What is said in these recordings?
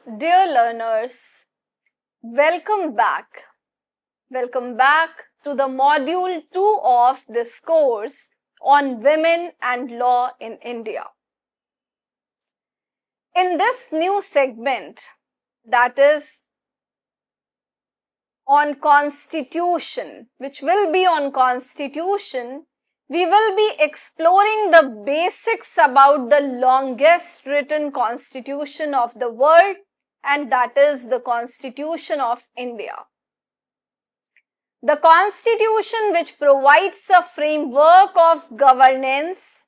Dear learners, welcome back. Welcome back to the module 2 of this course on women and law in India. In this new segment, that is on Constitution, which will be on Constitution, we will be exploring the basics about the longest written constitution of the world, and that is the Constitution of India. The Constitution, which provides a framework of governance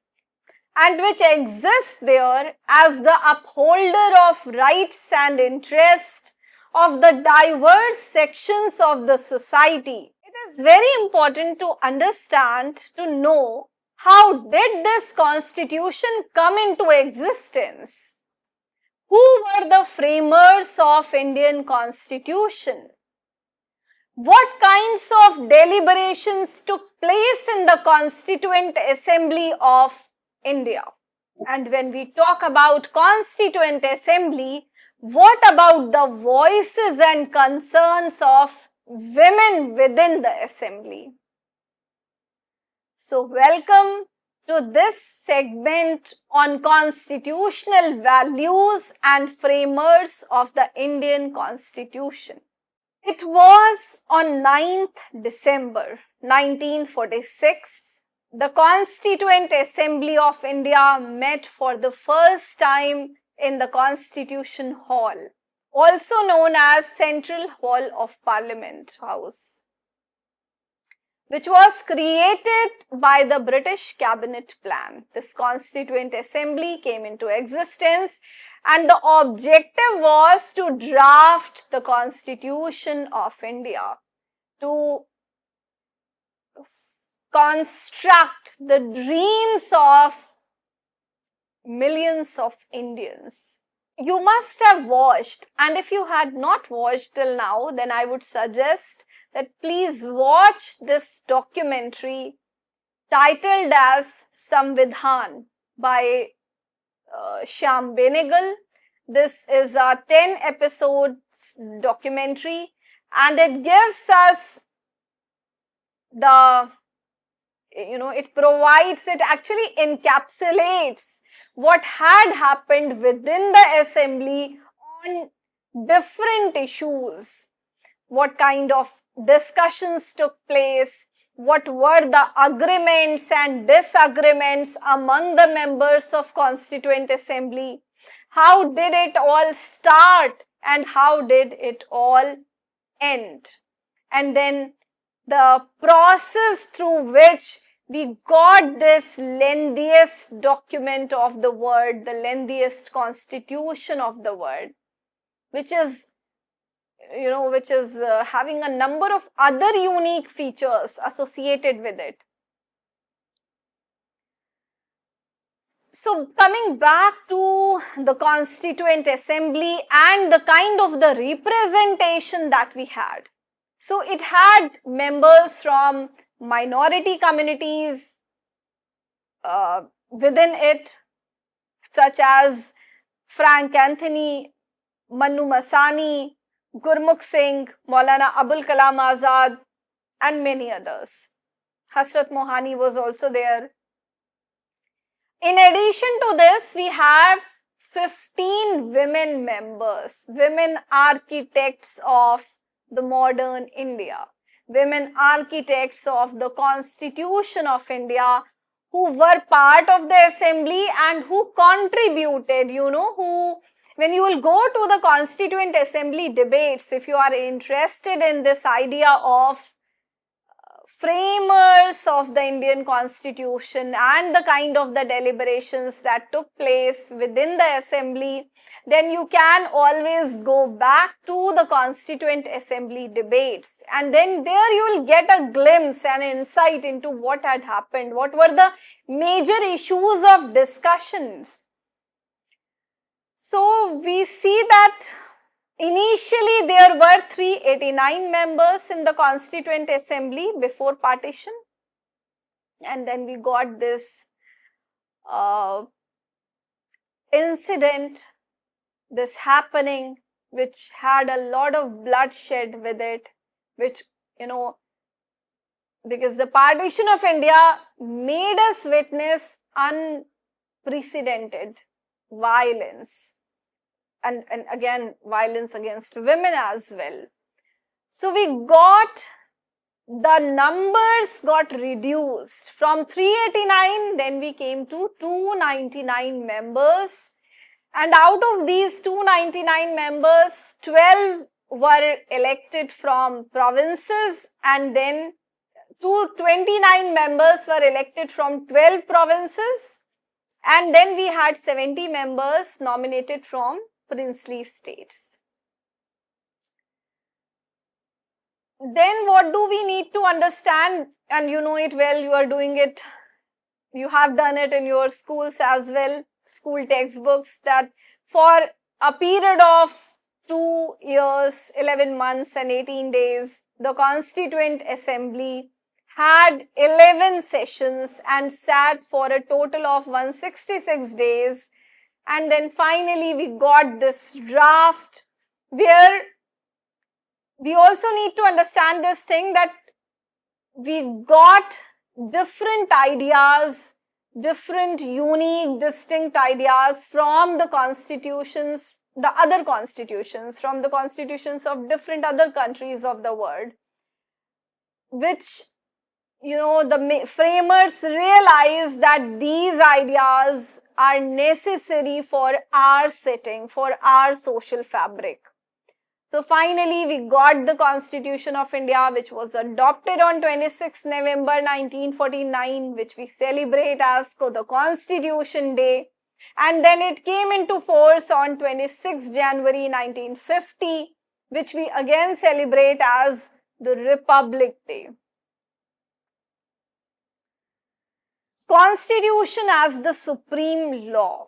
and which exists there as the upholder of rights and interests of the diverse sections of the society. It is very important to understand, to know how did this Constitution come into existence? Who were the framers of Indian Constitution? What kinds of deliberations took place in the Constituent Assembly of India? And when we talk about Constituent Assembly, what about the voices and concerns of women within the assembly? So, welcome to this segment on constitutional values and framers of the Indian Constitution. It was on 9th December 1946, the Constituent Assembly of India met for the first time in the Constitution Hall, also known as Central Hall of Parliament House, which was created by the British Cabinet Plan. This Constituent Assembly came into existence and the objective was to draft the Constitution of India, to construct the dreams of millions of Indians. You must have watched, and if you had not watched till now, then I would suggest that please watch this documentary titled as Samvidhan by Shyam Benegal. This is a 10 episodes documentary and it gives us it actually encapsulates what had happened within the assembly on different issues, what kind of discussions took place, what were the agreements and disagreements among the members of Constituent Assembly, how did it all start and how did it all end, and then the process through which we got this lengthiest document of the world, the lengthiest constitution of the world, which is having a number of other unique features associated with it. So coming back to the Constituent Assembly and the kind of the representation that we had. So it had members from minority communities within it, such as Frank Anthony, Manu Masani, Gurmukh Singh, Maulana Abul Kalam Azad, and many others. Hasrat Mohani was also there. In addition to this, we have 15 women members, women architects of the modern India, women architects of the Constitution of India, who were part of the assembly and who contributed, when you will go to the Constituent Assembly debates, if you are interested in this idea of framers of the Indian Constitution and the kind of the deliberations that took place within the assembly, then you can always go back to the Constituent Assembly debates, and then there you will get a glimpse and insight into what had happened, what were the major issues of discussions. So we see that initially there were 389 members in the Constituent Assembly before partition, and then we got this incident, this happening which had a lot of bloodshed with it, which, because the partition of India made us witness unprecedented violence, and again, violence against women as well. So the numbers got reduced from 389, then we came to 299 members. And out of these 299 members, 12 were elected from provinces, and then 229 members were elected from 12 provinces, and then we had 70 members nominated from princely states. Then what do we need to understand? And you know it well, you are doing it, you have done it in your schools as well, school textbooks, that for a period of 2 years, 11 months and 18 days, the Constituent Assembly had 11 sessions and sat for a total of 166 days. And then finally we got this draft, where we also need to understand this thing, that we got different ideas, different unique, distinct ideas from the constitutions, the other constitutions, from the constitutions of different other countries of the world, which, the framers realized that these ideas are necessary for our setting, for our social fabric. So finally, we got the Constitution of India, which was adopted on 26 November 1949, which we celebrate as the Constitution Day. And then it came into force on 26 January 1950, which we again celebrate as the Republic Day. Constitution as the supreme law.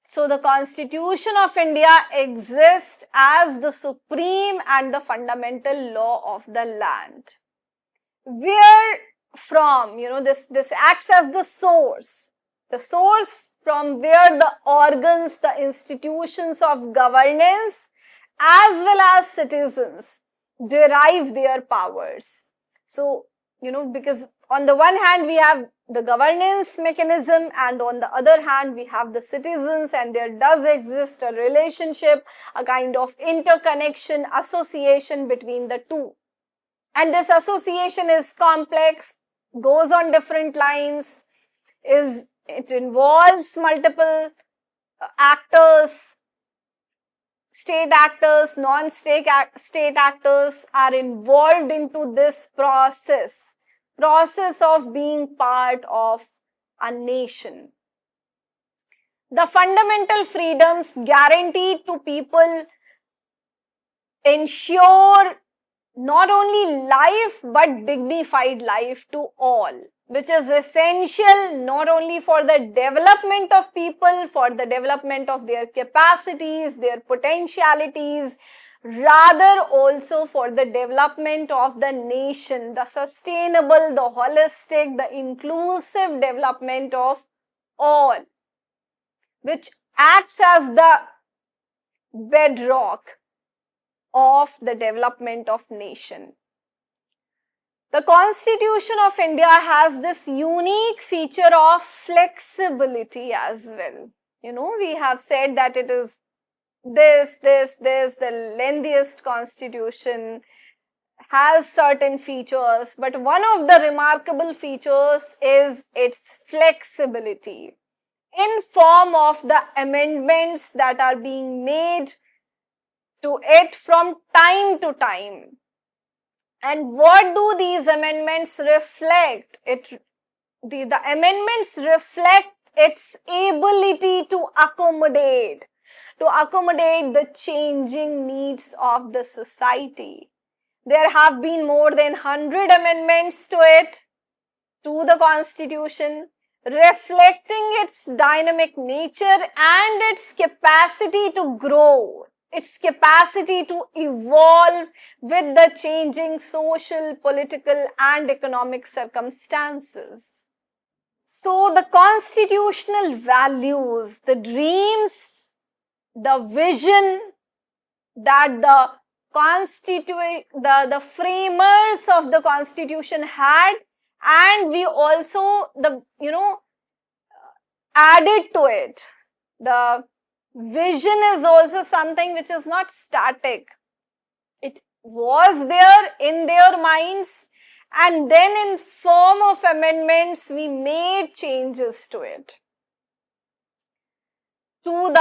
So the Constitution of India exists as the supreme and the fundamental law of the land. Where from, this acts as the source from where the organs, the institutions of governance, as well as citizens derive their powers. So, because on the one hand, we have the governance mechanism, and on the other hand, we have the citizens, and there does exist a relationship, a kind of interconnection, association between the two. And this association is complex, goes on different lines, it involves multiple actors, state actors, non-state actors are involved into this process of being part of a nation. The fundamental freedoms guaranteed to people ensure not only life but dignified life to all, which is essential not only for the development of people, for the development of their capacities, their potentialities, rather also for the development of the nation, the sustainable, the holistic, the inclusive development of all, which acts as the bedrock of the development of nation. The Constitution of India has this unique feature of flexibility as well. We have said that it is the lengthiest constitution, has certain features, but one of the remarkable features is its flexibility in form of the amendments that are being made to it from time to time. And what do these amendments reflect? The amendments reflect its ability to accommodate the changing needs of the society. There have been more than 100 amendments to the Constitution, reflecting its dynamic nature and its capacity to grow, its capacity to evolve with the changing social, political, and economic circumstances. So the constitutional values, the dreams, the vision, that the framers of the constitution had, and we also added to it. The vision is also something which is not static. It was there in their minds, and then in form of amendments we made changes to it, to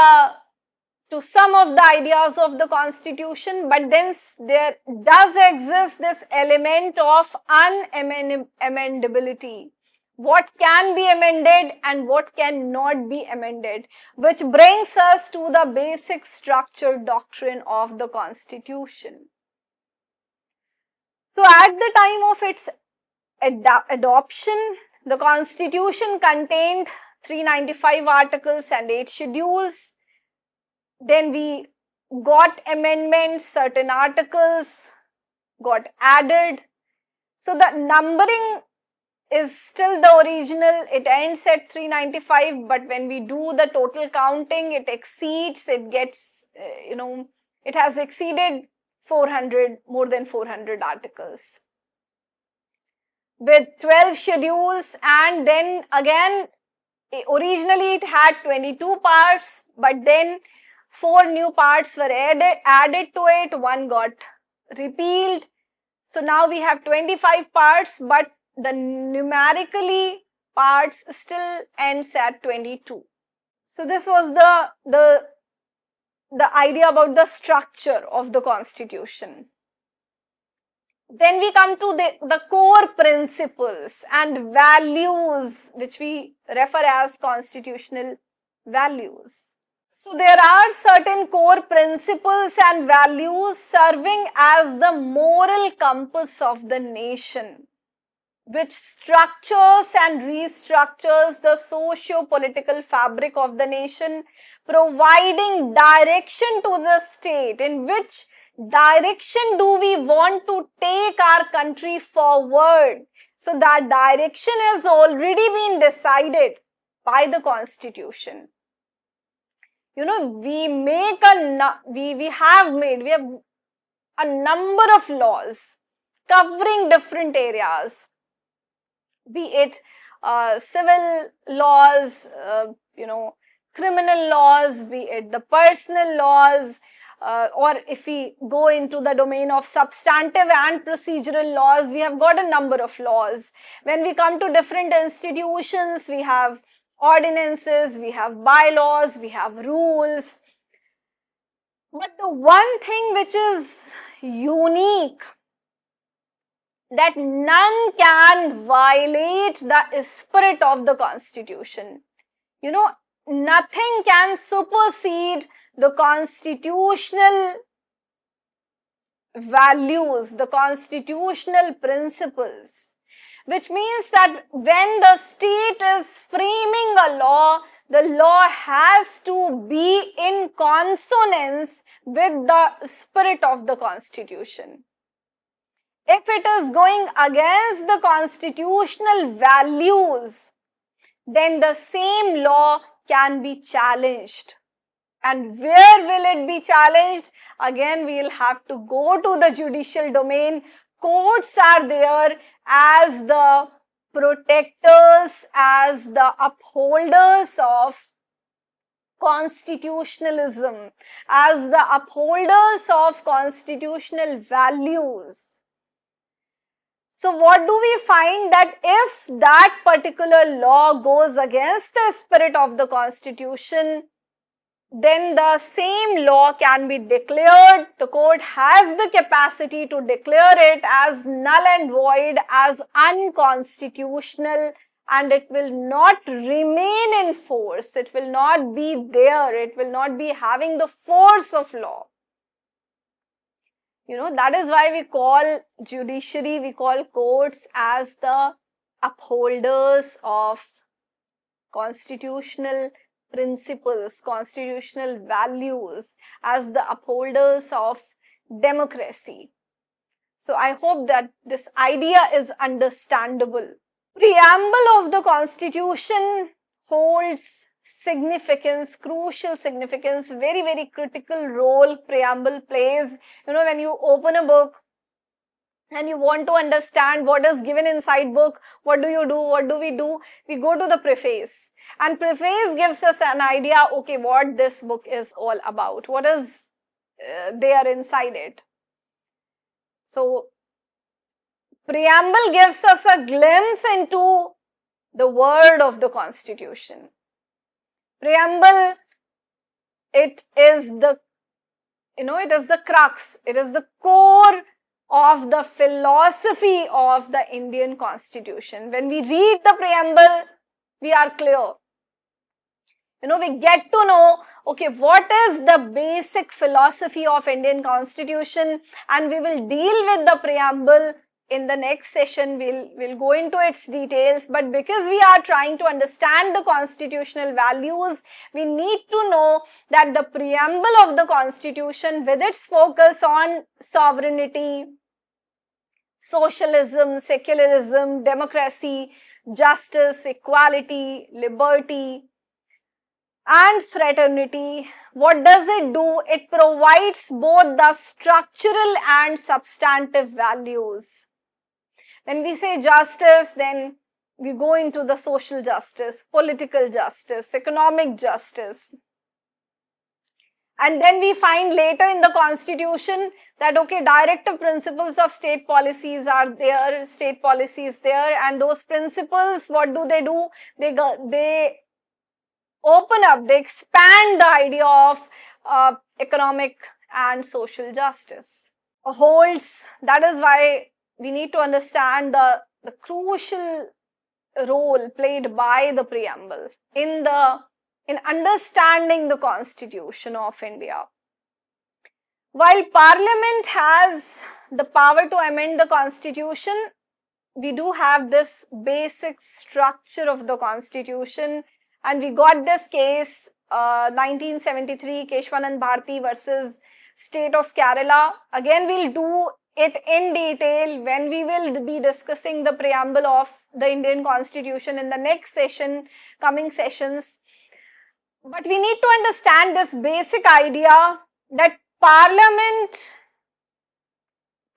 some of the ideas of the constitution. But then there does exist this element of unamendability. What can be amended and what cannot be amended, which brings us to the basic structure doctrine of the constitution. So at the time of its adoption, the constitution contained 395 articles and 8 schedules. Then we got amendments, certain articles got added. So the numbering is still the original, it ends at 395, but when we do the total counting, it exceeds, it gets, it has exceeded 400, more than 400 articles. With 12 schedules, and then again, originally it had 22 parts, but then 4 new parts were added to it, 1 got repealed. So now we have 25 parts, but the numerically parts still ends at 22. So this was the idea about the structure of the constitution. Then we come to the core principles and values, which we refer as constitutional values. So there are certain core principles and values serving as the moral compass of the nation, which structures and restructures the socio-political fabric of the nation, providing direction to the state. In which direction do we want to take our country forward? So that direction has already been decided by the constitution. We have a number of laws covering different areas, be it civil laws, criminal laws, be it the personal laws, or if we go into the domain of substantive and procedural laws, we have got a number of laws. When we come to different institutions, we have ordinances, we have bylaws, we have rules. But the one thing which is unique, that none can violate the spirit of the constitution. Nothing can supersede the constitutional values, the constitutional principles, which means that when the state is framing a law, the law has to be in consonance with the spirit of the constitution. If it is going against the constitutional values, then the same law can be challenged. And where will it be challenged? Again, we will have to go to the judicial domain. Courts are there as the protectors, as the upholders of constitutionalism, as the upholders of constitutional values. So what do we find? That if that particular law goes against the spirit of the constitution, then the same law can be declared. The court has the capacity to declare it as null and void, as unconstitutional, and it will not remain in force. It will not be there. It will not be having the force of law. That is why we call judiciary, we call courts as the upholders of constitutional principles, constitutional values, as the upholders of democracy. So I hope that this idea is understandable. Preamble of the constitution holds significance, crucial significance, very, very critical role preamble plays. When you open a book and you want to understand what is given inside book, what do you do? What do we do? We go to the preface. And preface gives us an idea, okay, what this book is all about. What is there inside it. So, preamble gives us a glimpse into the word of the Constitution. Preamble, it is the crux, it is the core of the philosophy of the Indian Constitution. When we read the preamble, we are clear. We get to know, okay, what is the basic philosophy of Indian Constitution, and we will deal with the preamble in the next session. We'll go into its details, but because we are trying to understand the constitutional values, we need to know that the preamble of the Constitution, with its focus on sovereignty, socialism, secularism, democracy, justice, equality, liberty, and fraternity, what does it do? It provides both the structural and substantive values. When we say justice, then we go into the social justice, political justice, economic justice. And then we find later in the Constitution that, okay, directive principles of state policies are there, state policy is there, and those principles, what do? They open up, they expand the idea of economic and social justice. That is why we need to understand the crucial role played by the preamble in understanding the Constitution of India. While Parliament has the power to amend the Constitution, we do have this basic structure of the Constitution. And we got this case, 1973, Keshwanand Bharti versus State of Kerala. Again, we'll do it in detail when we will be discussing the preamble of the Indian Constitution in the next session, coming sessions. But we need to understand this basic idea that Parliament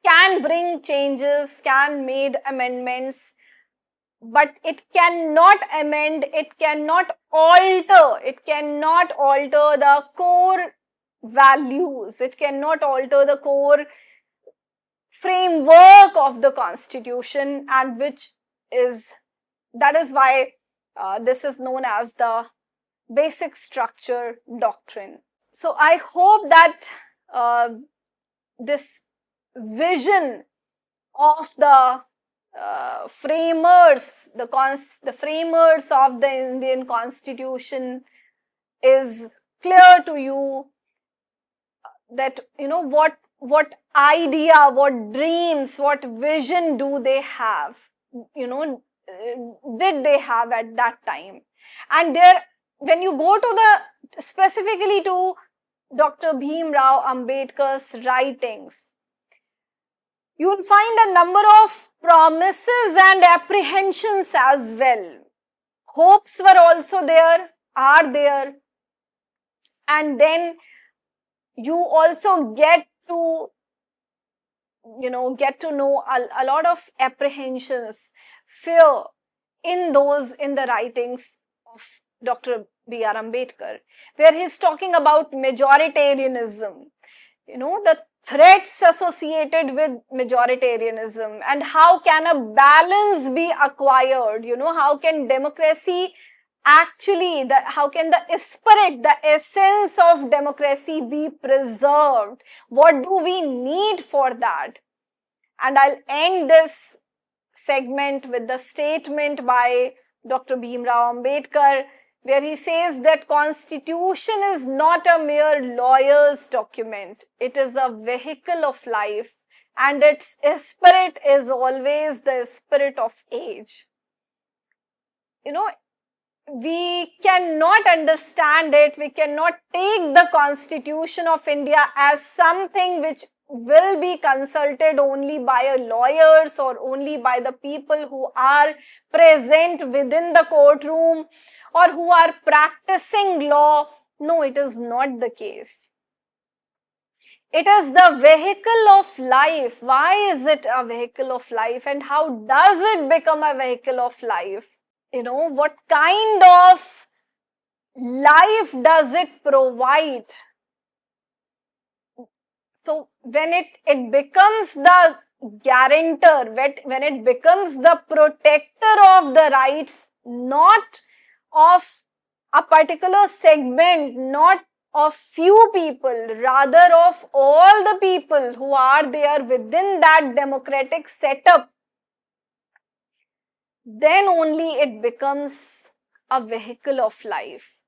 can bring changes, can make amendments, but it cannot amend, it cannot alter the core values, it cannot alter the core framework of the Constitution, and that is why this is known as the basic structure doctrine. So I hope that this vision of the framers of the Indian Constitution is clear to you, that what idea, what dreams, what vision do they have, did they have at that time. And when you go to specifically to Dr. Bhim Rao Ambedkar's writings, you will find a number of promises and apprehensions as well. Hopes were also there, are there. And then you also get to know a lot of apprehensions, fear in the writings of Dr. B.R. Ambedkar, where he's talking about majoritarianism, the threats associated with majoritarianism, and how can a balance be acquired, how can democracy actually, how can the spirit, the essence of democracy be preserved? What do we need for that? And I'll end this segment with the statement by Dr. Bhim Rao Ambedkar, where he says that Constitution is not a mere lawyer's document. It is a vehicle of life, and its spirit is always the spirit of age. We cannot understand it, we cannot take the Constitution of India as something which will be consulted only by lawyers or only by the people who are present within the courtroom, or who are practicing law. No, it is not the case. It is the vehicle of life. Why is it a vehicle of life, and how does it become a vehicle of life? What kind of life does it provide? So when it becomes the guarantor, when it becomes the protector of the rights, not of a particular segment, not of few people, rather of all the people who are there within that democratic setup, then only it becomes a vehicle of life.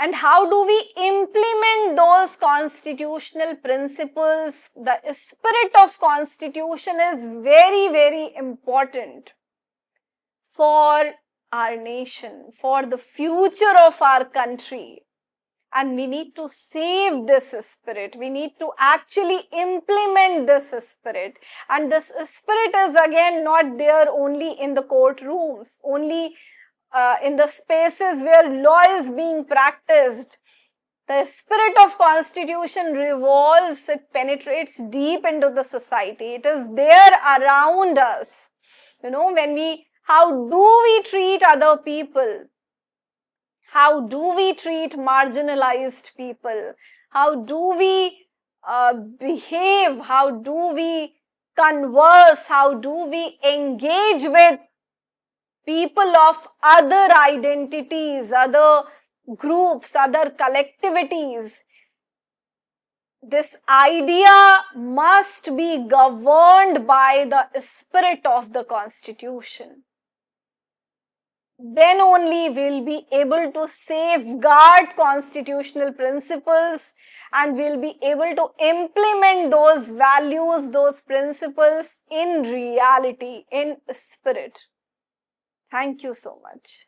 And how do we implement those constitutional principles? The spirit of constitution is very, very important for our nation, for the future of our country. And we need to save this spirit. We need to actually implement this spirit. And this spirit is again not there only in the courtrooms, only in the spaces where law is being practiced. The spirit of constitution revolves, it penetrates deep into the society. It is there around us. How do we treat other people? How do we treat marginalized people? How do we behave? How do we converse? How do we engage with people of other identities, other groups, other collectivities? This idea must be governed by the spirit of the Constitution. Then only we'll be able to safeguard constitutional principles, and we'll be able to implement those values, those principles in reality, in spirit. Thank you so much.